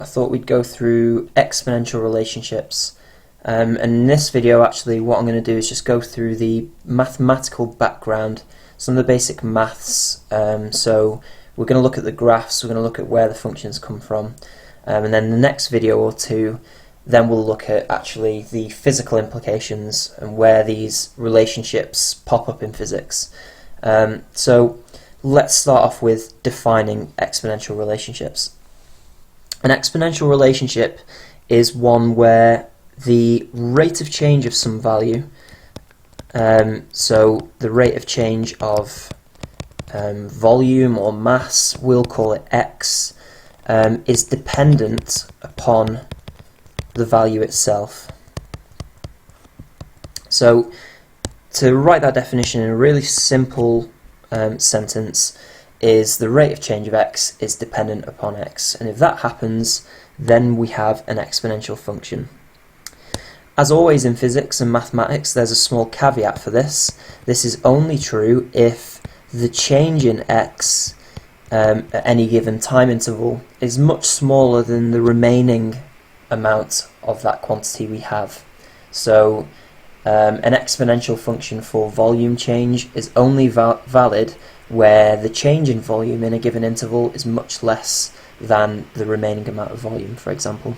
I thought we'd go through exponential relationships. And in this video, actually, what I'm going to do is just go through the mathematical background, some of the basic maths. So we're going to look at the graphs, we're going to look at where the functions come from, and then the next video or two, then we'll look at actually the physical implications and where these relationships pop up in physics. So let's start off with defining exponential relationships. An exponential relationship is one where the rate of change of some value, so the rate of change of volume or mass, we'll call it x, is dependent upon the value itself. So to write that definition in a really simple sentence is the rate of change of x is dependent upon x, and if that happens, then we have an exponential function. As always in physics and mathematics, there's a small caveat for this. This is only true if the change in x at any given time interval is much smaller than the remaining amount of that quantity we have. So an exponential function for volume change is only valid where the change in volume in a given interval is much less than the remaining amount of volume, for example.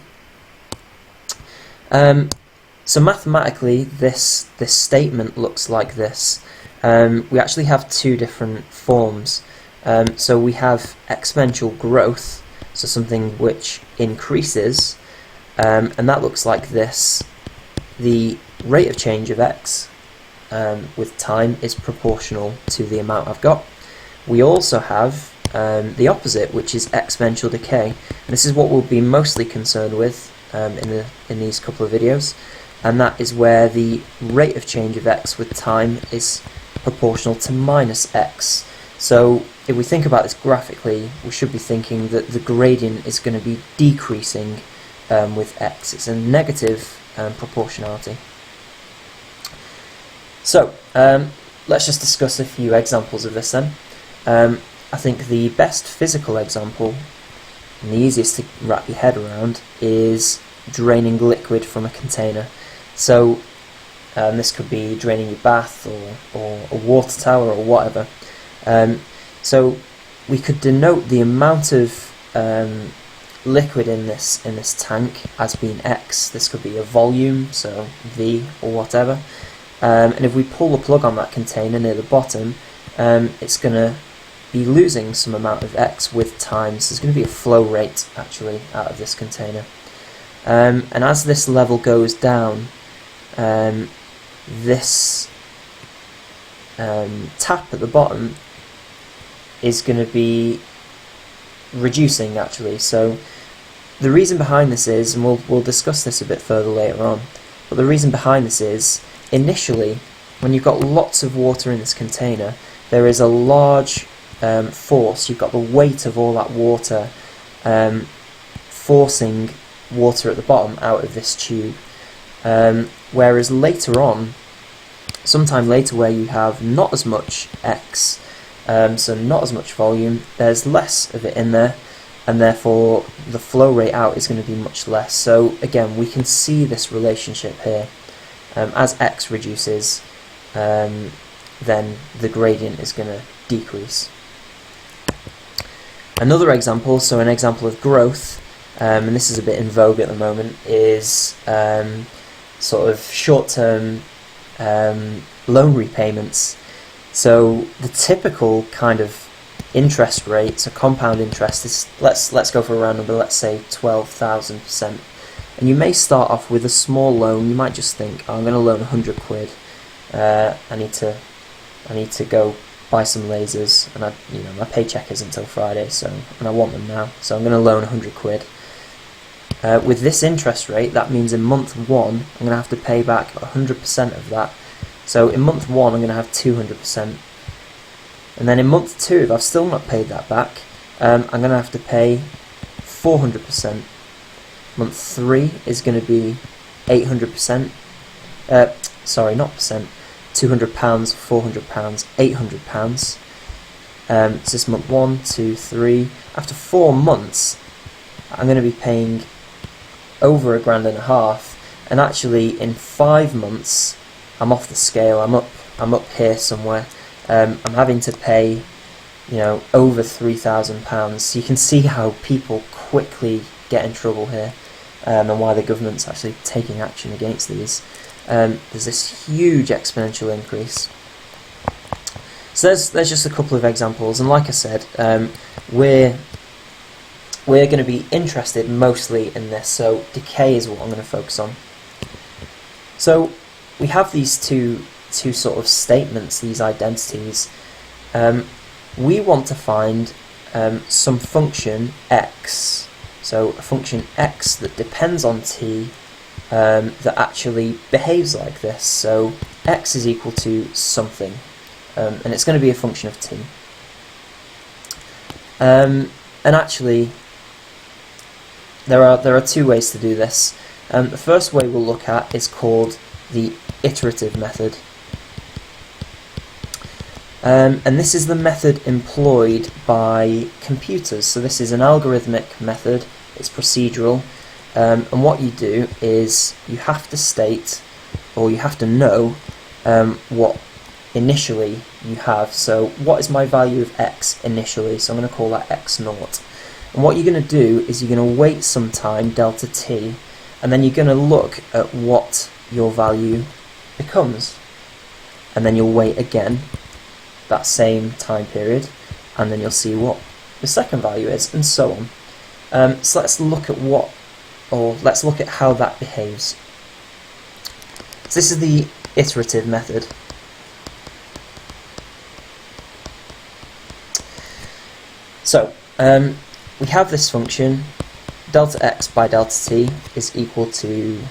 So mathematically, this statement looks like this. We actually have two different forms. So we have exponential growth, so something which increases, and that looks like this. The rate of change of x with time is proportional to the amount I've got. We also have the opposite, which is exponential decay, and this is what we'll be mostly concerned with in these couple of videos, and that is where the rate of change of x with time is proportional to minus x. So if we think about this graphically, we should be thinking that the gradient is going to be decreasing with x. It's a negative proportionality. So let's just discuss a few examples of this then. I think the best physical example and the easiest to wrap your head around is draining liquid from a container. So this could be draining your bath or a water tower or whatever. So we could denote the amount of liquid in this tank as being x. This could be a volume, so V or whatever. And if we pull the plug on that container near the bottom, it's going to be losing some amount of x with time. So there's going to be a flow rate actually out of this container. And as this level goes down, this tap at the bottom is going to be reducing actually. So the reason behind this is, and we'll discuss this a bit further later on, but the reason behind this is, initially, when you've got lots of water in this container, there is a large force. You've got the weight of all that water forcing water at the bottom out of this tube. Whereas later on, sometime later where you have not as much x, so not as much volume, there's less of it in there, and therefore the flow rate out is going to be much less. So again, we can see this relationship here. As x reduces, then the gradient is going to decrease. Another example, so an example of growth, and this is a bit in vogue at the moment, is sort of short-term loan repayments. So the typical kind of interest rate, so compound interest, is let's go for a round number, let's say 12,000%. And you may start off with a small loan. You might just think, oh, I'm going to loan 100 quid. I need to go buy some lasers, and my paycheck isn't until Friday, and I want them now, so I'm going to loan 100 quid. With this interest rate, that means in month 1 I'm going to have to pay back 100% of that. So in month 1 I'm going to have 200%, and then in month 2, if I've still not paid that back, I'm going to have to pay 400%. Month 3 is going to be 800%. Sorry, not percent. £200, £400, £800. So this month 1, 2, 3. After 4 months, I'm going to be paying over £1,500, and actually in 5 months I'm off the scale. I'm up here somewhere. I'm having to pay, you know, over £3,000. So you can see how people quickly get in trouble here, and why the government's actually taking action against these. There's this huge exponential increase. So there's just a couple of examples, and like I said, we're going to be interested mostly in this, so decay is what I'm going to focus on. So we have these two sort of statements, these identities. We want to find some function x, so a function x that depends on t, that actually behaves like this. So x is equal to something, and it's going to be a function of t. And actually, there are two ways to do this. The first way we'll look at is called the iterative method. And this is the method employed by computers. So this is an algorithmic method, it's procedural, and what you do is you have to state, or you have to know, what initially you have. So what is my value of x initially? So I'm going to call that x0. And what you're going to do is you're going to wait some time, delta t, and then you're going to look at what your value becomes. And then you'll wait again, that same time period, and then you'll see what the second value is, and so on. So let's look at how that behaves. So this is the iterative method. So we have this function, delta x by delta t is equal to,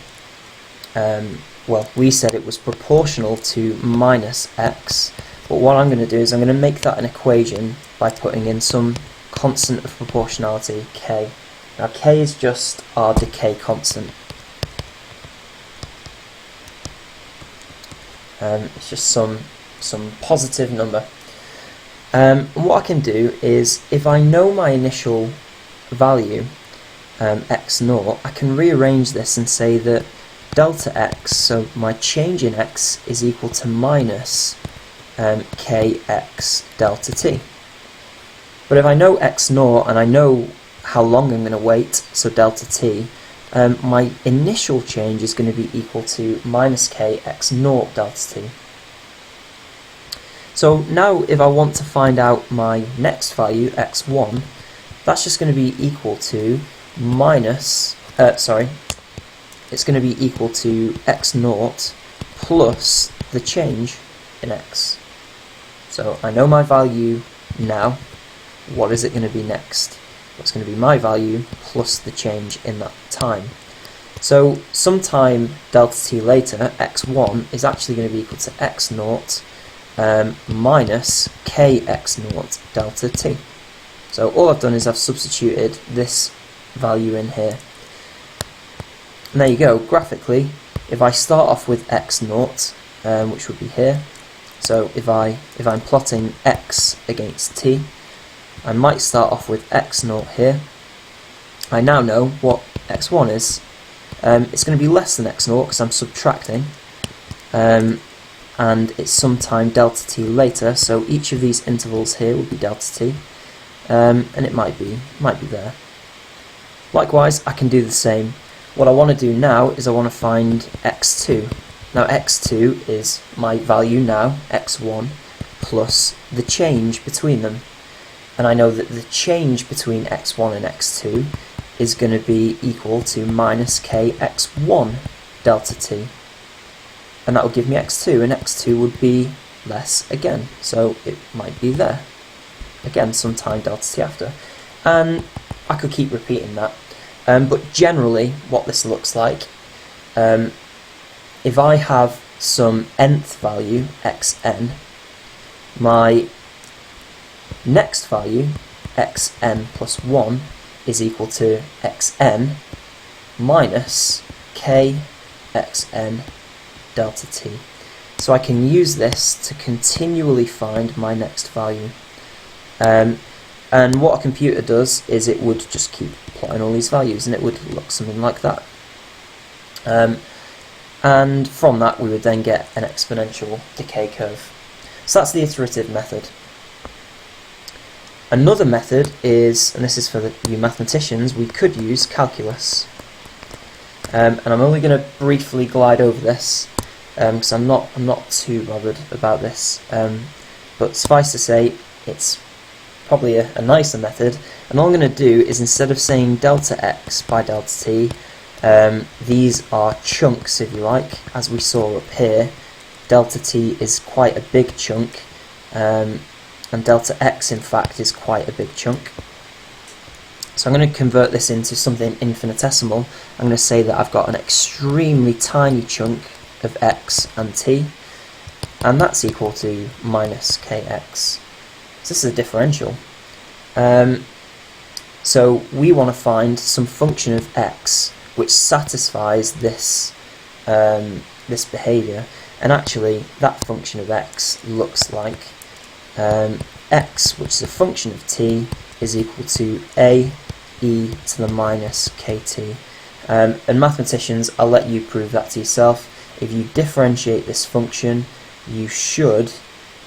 well, we said it was proportional to minus x, but what I'm going to do is I'm going to make that an equation by putting in some constant of proportionality, k. Now k is just our decay constant. It's just some positive number. And what I can do is, if I know my initial value, x0, I can rearrange this and say that delta x, so my change in x, is equal to minus kx delta t. But if I know x0 and I know how long I'm going to wait, so delta t, my initial change is going to be equal to minus kx0 delta t. So now if I want to find out my next value, x1, that's just going to be equal to minus, it's going to be equal to x0 plus the change in x. So I know my value now. What is it going to be next? It's going to be my value plus the change in that time. So sometime delta t later, x1 is actually going to be equal to x0 minus kx0 delta t. So all I've done is I've substituted this value in here. And there you go. Graphically, if I start off with x0, which would be here, so if I'm plotting x against t, I might start off with x0 here. I now know what x1 is. It's going to be less than x0 because I'm subtracting, and it's sometime delta t later, so each of these intervals here will be delta t, and it might be there. Likewise, I can do the same. What I want to do now is I want to find x2. Now x2 is my value now, x1, plus the change between them. And I know that the change between x1 and x2 is going to be equal to minus kx1 delta t. And that will give me x2, and x2 would be less again, so it might be there. Again, sometime delta t after. And I could keep repeating that. But generally, what this looks like, if I have some nth value, xn, my next value, xn plus 1, is equal to xn minus kxn delta t. So I can use this to continually find my next value. And what a computer does is it would just keep plotting all these values, and it would look something like that. And from that we would then get an exponential decay curve. So that's the iterative method. Another method is, and this is for you mathematicians, we could use calculus. And I'm only going to briefly glide over this because I'm not too bothered about this. But suffice to say, it's probably a nicer method. And all I'm going to do is, instead of saying delta x by delta t, these are chunks, if you like, as we saw up here. Delta t is quite a big chunk, and delta x in fact is quite a big chunk. So I'm going to convert this into something infinitesimal. I'm going to say that I've got an extremely tiny chunk of x and t, and that's equal to minus kx. So this is a differential. So we want to find some function of x which satisfies this this behaviour, and actually that function of x looks like x, which is a function of t, is equal to a e to the minus kt. And mathematicians, I'll let you prove that to yourself. If you differentiate this function, you should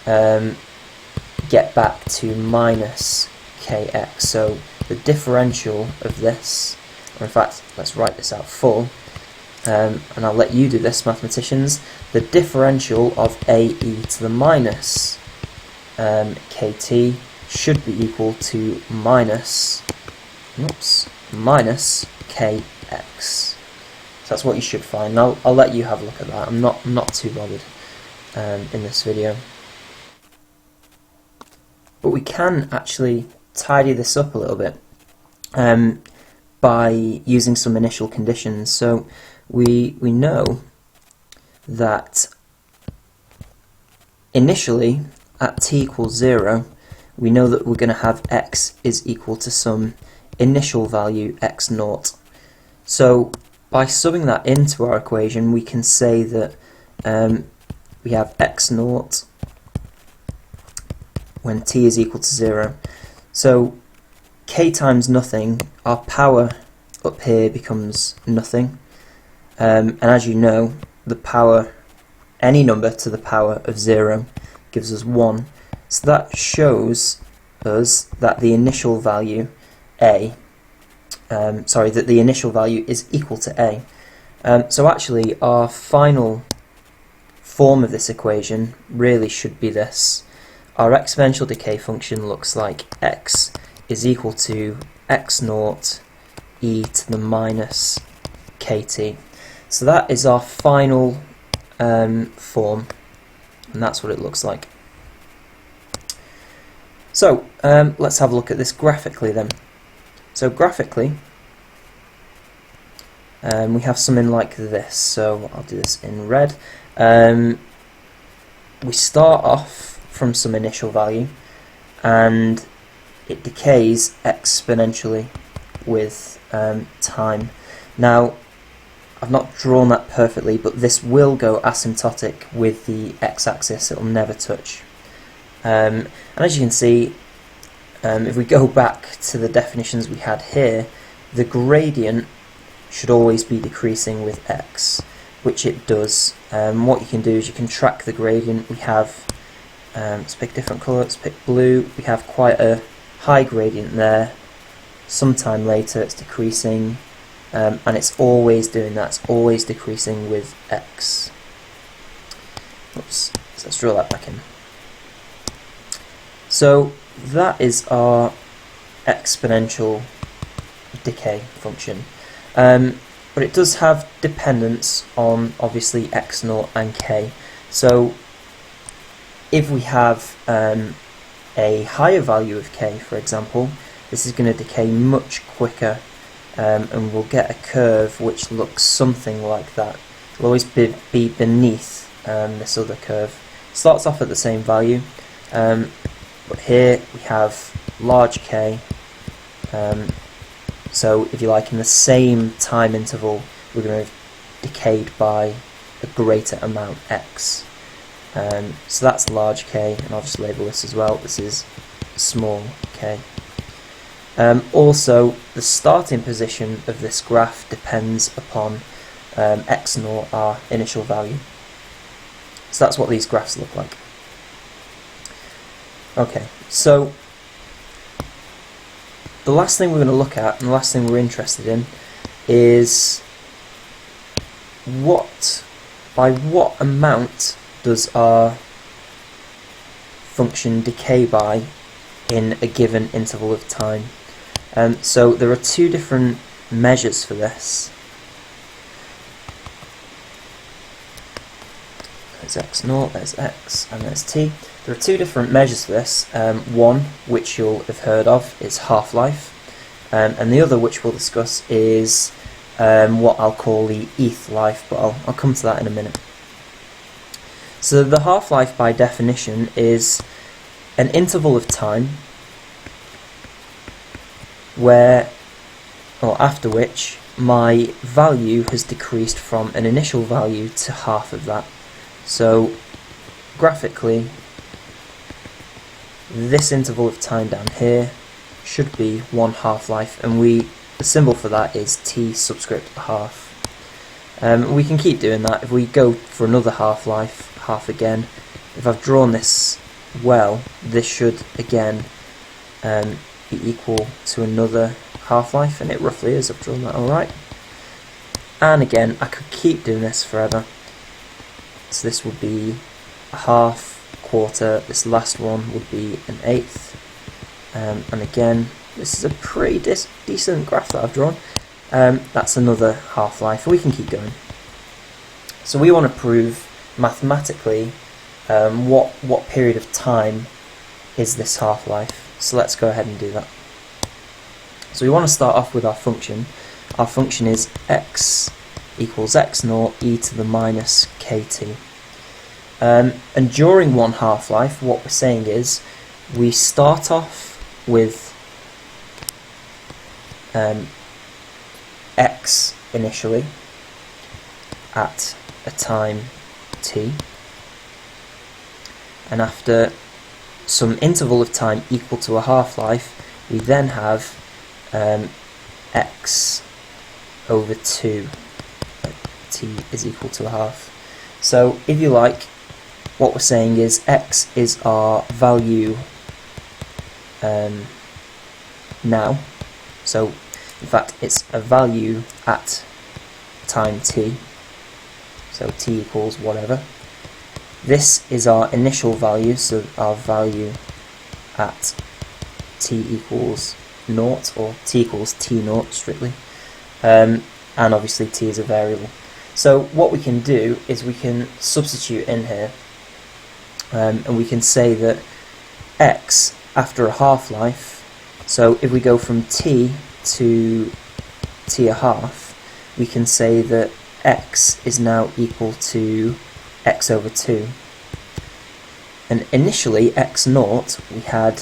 get back to minus kx. So the differential of this, or in fact, let's write this out full, and I'll let you do this, mathematicians. The differential of a e to the minus kt should be equal to minus kx. So that's what you should find. Now I'll let you have a look at that. I'm not too bothered in this video. But we can actually tidy this up a little bit by using some initial conditions. So we know that initially at t equals 0, we know that we're going to have x is equal to some initial value x naught. So by subbing that into our equation, we can say that we have x naught when t is equal to 0. So k times nothing, our power up here becomes nothing, and as you know, the power, any number to the power of 0 gives us 1. So that shows us that the initial value that the initial value is equal to a. So actually our final form of this equation really should be this. Our exponential decay function looks like x is equal to x naught e to the minus kt. So that is our final form, and that's what it looks like. So let's have a look at this graphically then. So graphically, we have something like this. So I'll do this in red. We start off from some initial value, and it decays exponentially with time. Now, I've not drawn that perfectly, but this will go asymptotic with the x-axis. It will never touch. And as you can see, if we go back to the definitions we had here, the gradient should always be decreasing with x, which it does. What you can do is you can track the gradient. We have, let's pick a different colour, let's pick blue. We have quite a high gradient there. Sometime later it's decreasing, and it's always doing that, it's always decreasing with x. Oops, so let's draw that back in. So that is our exponential decay function, but it does have dependence on obviously x naught and k. So if we have a higher value of k, for example, this is going to decay much quicker, and we'll get a curve which looks something like that. It'll always be beneath this other curve. It starts off at the same value, but here we have large k, so if you like, in the same time interval we're going to have decayed by a greater amount x. So that's large k, and I'll just label this as well. This is small k. Also, the starting position of this graph depends upon x0, our initial value. So that's what these graphs look like. Okay, so the last thing we're going to look at, and the last thing we're interested in, is by what amount does our function decay by in a given interval of time. So there are two different measures for this. There's x0, there's x, and there's t. There are two different measures for this. One, which you'll have heard of, is half-life, and the other, which we'll discuss, is what I'll call the eth life, but I'll come to that in a minute. So the half-life, by definition, is an interval of time where, or after which, my value has decreased from an initial value to half of that. So graphically, this interval of time down here should be one half-life, and the symbol for that is t subscript half. We can keep doing that. If we go for another half-life, half again, if I've drawn this well, this should again be equal to another half-life, and it roughly is. I've drawn that alright. And again, I could keep doing this forever. So this would be a half, quarter, this last one would be an eighth, and again, this is a pretty decent graph that I've drawn. That's another half-life, and we can keep going. So we want to prove mathematically what period of time is this half-life. So let's go ahead and do that. So we want to start off with our function. Our function is x equals x0 e to the minus kt. And during one half-life, what we're saying is we start off with x initially at a time t, and after some interval of time equal to a half-life, we then have x over 2, t is equal to a half. So if you like, what we're saying is x is our value now, so in fact it's a value at time t, so t equals whatever. This is our initial value, so our value at t equals 0, or t equals t0 strictly, and obviously t is a variable. So what we can do is we can substitute in here, and we can say that x after a half-life, so if we go from t to t a half, we can say that x is now equal to x over 2. And initially, x0, we had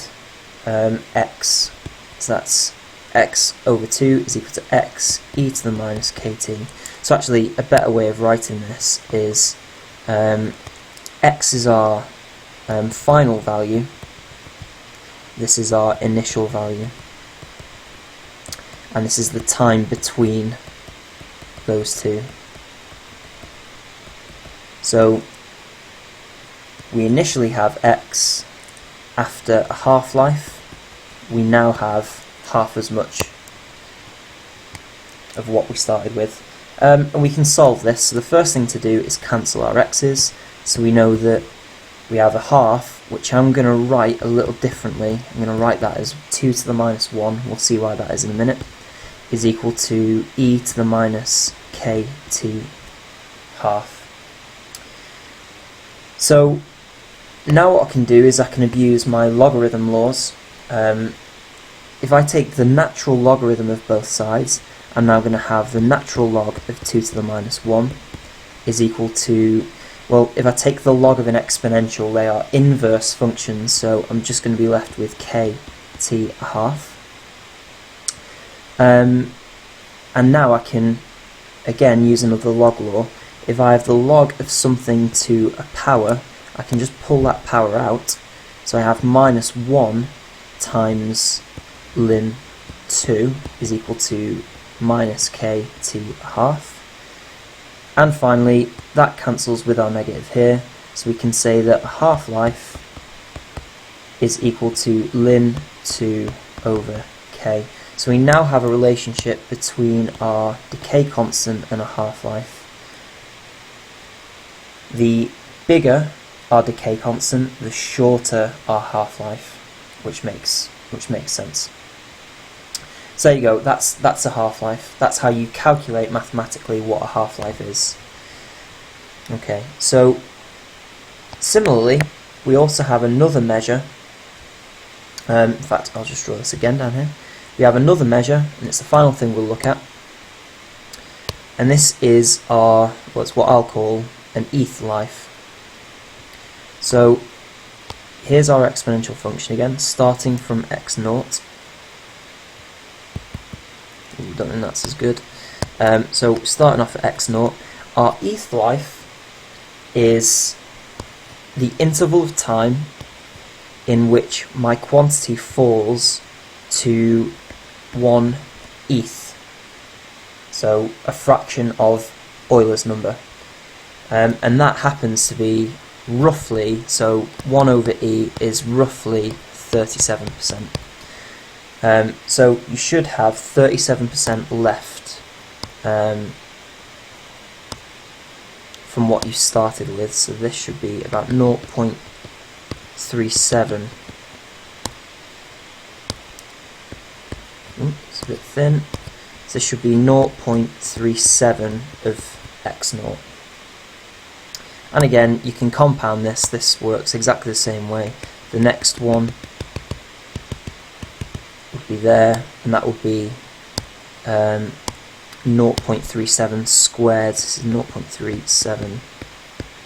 x, so that's x over 2 is equal to x e to the minus kt. So actually, a better way of writing this is x is our final value, this is our initial value, and this is the time between those two. So we initially have x, after a half-life we now have half as much of what we started with, and we can solve this. So the first thing to do is cancel our x's, so we know that we have a half, which I'm going to write a little differently. I'm going to write that as 2 to the minus 1, we'll see why that is in a minute, is equal to e to the minus kt half. So now what I can do is I can abuse my logarithm laws. If I take the natural logarithm of both sides, I'm now going to have the natural log of 2 to the minus 1 is equal to, well, if I take the log of an exponential, they are inverse functions, so I'm just going to be left with kt a half. And now I can, again, use another log law. If I have the log of something to a power, I can just pull that power out, so I have minus 1 times ln 2 is equal to minus k t a half. And finally, that cancels with our negative here, so we can say that a half-life is equal to ln 2 over k. So we now have a relationship between our decay constant and a half-life. The bigger our decay constant, the shorter our half-life, which makes sense. So there you go, that's a half-life. That's how you calculate mathematically what a half-life is. Okay, so similarly, we also have another measure. In fact, I'll just draw this again down here. We have another measure, and it's the final thing we'll look at. And this is what's what I'll call an eth life. So here's our exponential function again, starting from x0. Ooh, don't think that's as good. So starting off at x0, our eth life is the interval of time in which my quantity falls to 1 eth. So a fraction of Euler's number. And that happens to be roughly, so 1 over e is roughly 37%. So you should have 37% left from what you started with, so this should be about 0.37. It's a bit thin. So this should be 0.37 of x0. And again, you can compound this. This works exactly the same way. The next one would be there, and that would be 0.37 squared. This is 0.37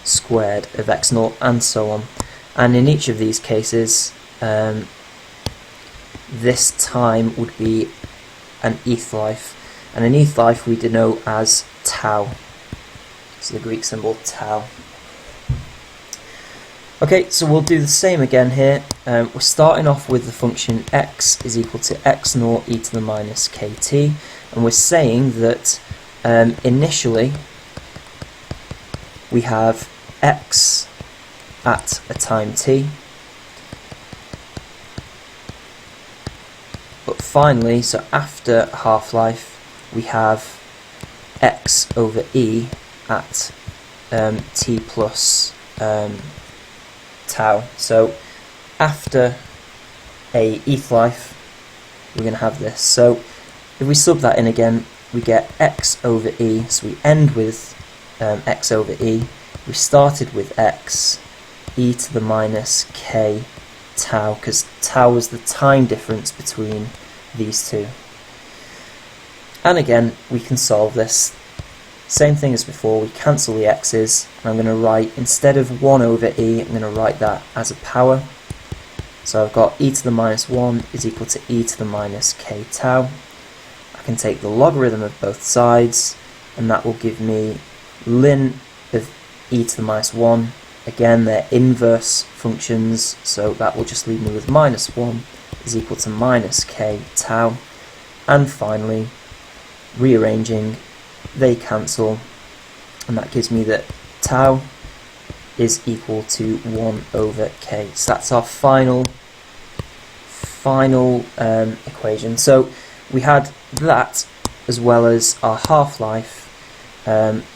squared of x0, and so on. And in each of these cases, this time would be an eth life, and an eth life we denote as tau. So the Greek symbol tau. Okay, so we'll do the same again here. We're starting off with the function x is equal to x0 e to the minus kt, and we're saying that initially we have x at a time t, but finally, so after half-life, we have x over e at t plus tau. So after a eth life, we're going to have this. So if we sub that in again, we get x over e. So we end with x over e. We started with x, e to the minus k tau, because tau is the time difference between these two. And again, we can solve this. Same thing as before, we cancel the x's, and I'm going to write, instead of 1 over e, I'm going to write that as a power. So I've got e to the minus 1 is equal to e to the minus k tau. I can take the logarithm of both sides, and that will give me ln of e to the minus 1. Again, they're inverse functions, so that will just leave me with minus 1 is equal to minus k tau. And finally, rearranging, they cancel, and that gives me that tau is equal to 1 over k. So that's our final equation. So we had that as well as our half-life.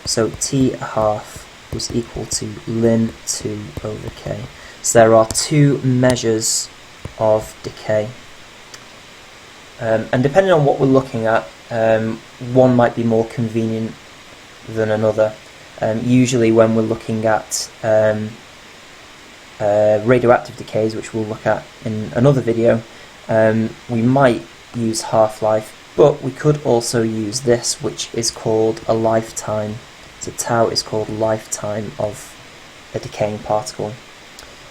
So t a half was equal to ln 2 over k. So there are two measures of decay. And depending on what we're looking at, one might be more convenient than another. Usually when we're looking at radioactive decays, which we'll look at in another video, we might use half-life, but we could also use this, which is called a lifetime. So tau is called lifetime of a decaying particle.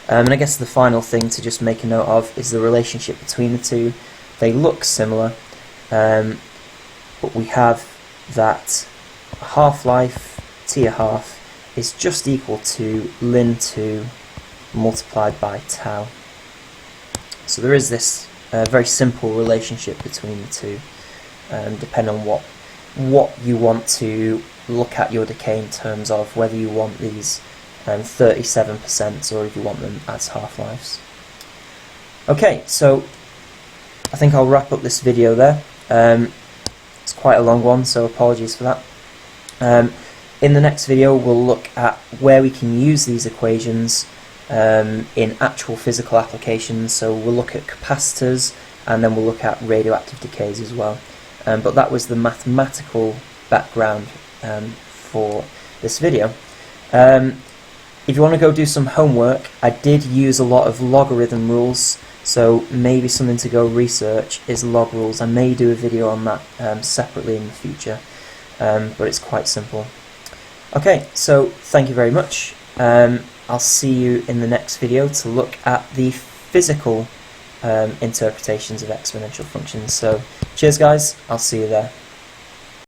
And I guess the final thing to just make a note of is the relationship between the two. They look similar, but we have that half-life, t a half, is just equal to ln 2 multiplied by tau. So there is this a very simple relationship between the two, depending on what you want to look at your decay in terms of, whether you want these 37% or if you want them as half-lives. Okay, so I think I'll wrap up this video there. It's quite a long one, so apologies for that. In the next video we'll look at where we can use these equations in actual physical applications, so we'll look at capacitors and then we'll look at radioactive decays as well. But that was the mathematical background for this video. If you want to go do some homework, I did use a lot of logarithm rules, so maybe something to go research is log rules. I may do a video on that separately in the future, but it's quite simple. Okay, so thank you very much. I'll see you in the next video to look at the physical interpretations of exponential functions. So cheers guys, I'll see you there.